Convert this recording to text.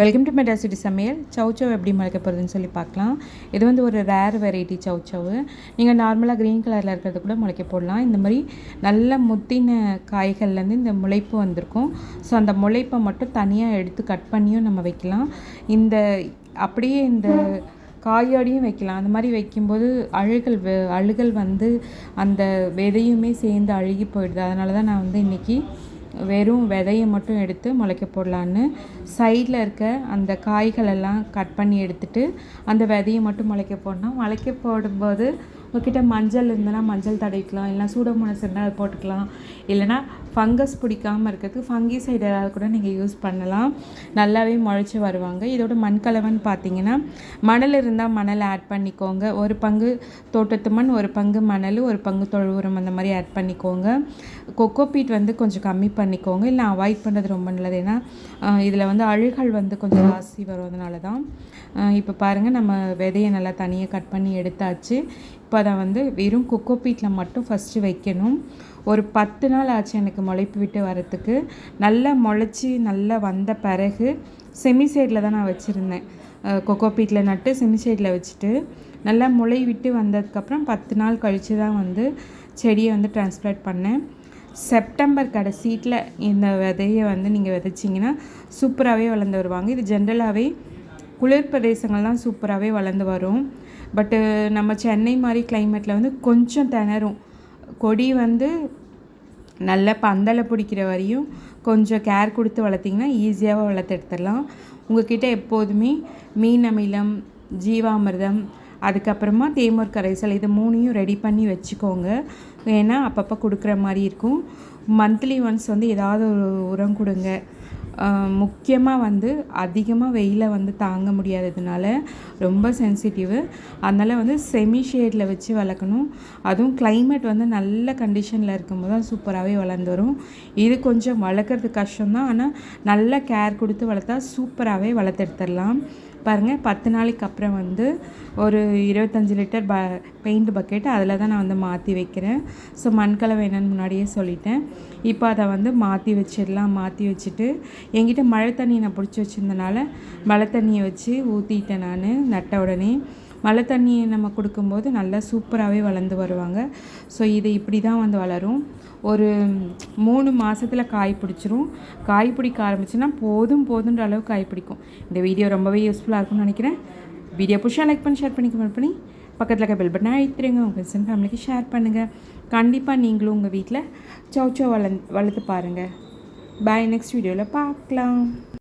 Welcome to Madras City சமையல். சௌச்சவ் எப்படி முளைக்க போகிறதுன்னு சொல்லி பார்க்கலாம். இது வந்து ஒரு ரேர் வெரைட்டி சௌச்சவு. நீங்கள் நார்மலாக க்ரீன் கலரில் இருக்கிறது கூட முளைக்க போடலாம். இந்த மாதிரி நல்ல முத்தின காய்கள்லேருந்து இந்த முளைப்பு வந்திருக்கும். ஸோ அந்த முளைப்பை மட்டும் தனியாக எடுத்து கட் பண்ணியும் நம்ம வைக்கலாம். அப்படியே இந்த காயோடையும் வைக்கலாம். அந்த மாதிரி வைக்கும்போது அழுகல் வந்து அந்த விதையுமே சேர்ந்து அழுகி போயிடுது. அதனால தான் நான் வந்து இன்றைக்கி வெறும் விதையை மட்டும் எடுத்து முளைக்க போடலான்னு சைடில் இருக்க அந்த காய்களெல்லாம் கட் பண்ணி எடுத்துகிட்டு அந்த விதையை மட்டும் முளைக்க போடும்போது உங்கள்கிட்ட மஞ்சள் இருந்ததுன்னா மஞ்சள் தடவிக்கலாம், இல்லைனா சூடோமோனாஸ் இருந்தால் அதை போட்டுக்கலாம். இல்லைனா ஃபங்கஸ் பிடிக்காமல் இருக்கிறதுக்கு ஃபங்கிசைடு ஏதாவது கூட நீங்கள் யூஸ் பண்ணலாம். நல்லாவே முளைச்சி வருவாங்க. இதோட மண்கலவைன்னு பார்த்தீங்கன்னா மணல் இருந்தால் மணல் ஆட் பண்ணிக்கோங்க. ஒரு பங்கு தோட்டத்து மண், ஒரு பங்கு மணல், ஒரு பங்கு தொழு உரம் அந்த மாதிரி ஆட் பண்ணிக்கோங்க. கொக்கோபீட் வந்து கொஞ்சம் கம்மி பண்ணிக்கோங்க, இல்லை அவாய்ட் பண்ணுறது ரொம்ப நல்லது. ஏன்னா இதில் வந்து அழுகல் வந்து கொஞ்சம் ஜாஸ்தி வரும். அதனால தான் இப்போ பாருங்கள், நம்ம விதையை நல்லா தனியாக கட் பண்ணி எடுத்தாச்சு. இப்போ அதை வந்து வெறும் கொக்கோபீட்டில் மட்டும் ஃபஸ்ட்டு வைக்கணும். ஒரு 10 நாள் ஆச்சு எனக்கு முளைப்பு விட்டு வரத்துக்கு. நல்லா முளைச்சி நல்லா வந்த பிறகு செமிசைடில் தான் நான் வச்சுருந்தேன். கொக்கோபீட்டில் நட்டு செமிசைடில் வச்சுட்டு நல்லா முளை விட்டு வந்ததுக்கப்புறம் 10 நாள் கழித்து தான் வந்து செடியை வந்து டிரான்ஸ்பிளான்ட் பண்ணேன். செப்டம்பர் கடைசியில் இந்த விதையை வந்து நீங்கள் விதைச்சிங்கன்னா சூப்பராகவே வளர்ந்து வருவாங்க. இது ஜென்ரலாகவே குளிர் பிரதேசங்கள்லாம் சூப்பராகவே வளர்ந்து வரும். பட்டு நம்ம சென்னை மாதிரி கிளைமேட்டில் வந்து கொஞ்சம் திணறும். கொடி வந்து நல்ல பந்தலை பிடிக்கிற வரையும் கொஞ்சம் கேர் கொடுத்து வளர்த்திங்கன்னா ஈஸியாக வளர்த்து எடுத்துடலாம். உங்கள்கிட்ட எப்போதுமே மீன் அமிலம், ஜீவாமிர்தம், அதுக்கப்புறமா தேமூர் கரைசல், இது 3ஐயும் ரெடி பண்ணி வச்சுக்கோங்க. ஏன்னா அப்பப்போ கொடுக்குற மாதிரி இருக்கும். மந்த்லி ஒன்ஸ் வந்து ஏதாவது ஒரு உரம் கொடுங்க. முக்கியமாக வந்து அதிகமாக வெயிலை வந்து தாங்க முடியாததுனால ரொம்ப சென்சிட்டிவ். அதனால் வந்து செமி ஷேடில் வச்சு வளர்க்கணும். அதுவும் கிளைமேட் வந்து நல்ல கண்டிஷனில் இருக்கும்போது தான் சூப்பராகவே வளர்ந்து வரும். இது கொஞ்சம் வளர்க்குறது கஷ்டம்தான், ஆனால் நல்லா கேர் கொடுத்து வளர்த்தா சூப்பராகவே வளர்த்தெடுத்துடலாம். பாருங்கள், 10 நாளைக்கு அப்புறம் வந்து ஒரு 25 லிட்டர் பெயிண்ட் பக்கெட் அதில் தான் நான் வந்து மாற்றி வைக்கிறேன். ஸோ மண்கலவை என்னன்னு முன்னாடியே சொல்லிட்டேன். இப்போ அதை வந்து மாற்றி வச்சிடலாம். மாற்றி வச்சுட்டு என்கிட்ட மழை தண்ணி நான் பிடிச்சி வச்சுருந்தனால மழை தண்ணியை வச்சு ஊற்றிட்டேன். நான் நட்ட உடனே மழை தண்ணியை நம்ம கொடுக்கும்போது நல்லா சூப்பராகவே வளர்ந்து வருவாங்க. ஸோ இது இப்படி தான் வந்து வளரும். ஒரு 3 மாதத்தில் காய் பிடிச்சிரும். காய் பிடிக்க ஆரம்பிச்சுன்னா போதுன்ற அளவு காய் பிடிக்கும். இந்த வீடியோ ரொம்பவே யூஸ்ஃபுல்லாக இருக்கும்னு நினைக்கிறேன். வீடியோ பிடிச்சா லைக் பண்ணி ஷேர் பண்ணி கமெண்ட் பண்ணி பக்கத்தில் இருக்க பெல் பட்டனை அழுத்திடுங்க. உங்கள் ஃப்ரெண்ட்ஸ் அண்ட் ஃபேமிலிக்கு ஷேர் பண்ணுங்கள். கண்டிப்பாக நீங்களும் உங்கள் வீட்டில் சௌச்சோ வளர்த்து பாருங்கள். பாய். நெக்ஸ்ட் வீடியோவில் பார்க்கலாம்.